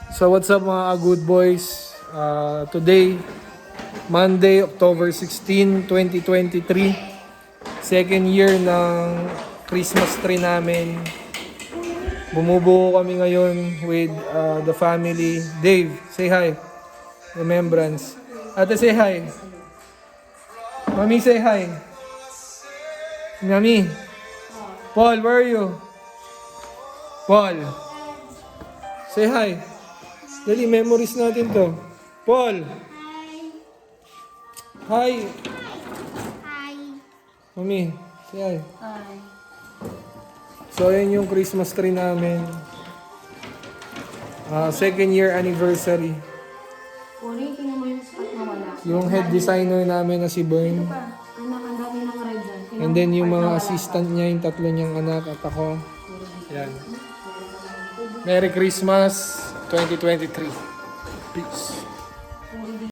So what's up mga good boys? Today, Monday, October 16, 2023. Second year ng Christmas tree namin. Bumubuo kami ngayon with the family. Dave, say hi. Remembrance. Ate, say hi. Mami, say hi. Mami. Paul, where are you? Paul. Say hi. Dali, memories natin to. Paul. Hi. Hi. Mami, say hi. Hi. So, ayan yung Christmas tree namin. Second year anniversary. Uri, tingnan mo yung spot na wala. Yung head designer namin na si Bern. Anak, ang dami ng red dyan. Tingnan And mo then part yung na mga wala assistant niya, yung tatlo niyang anak at ako. Yan. Merry Christmas 2023. Peace. pa.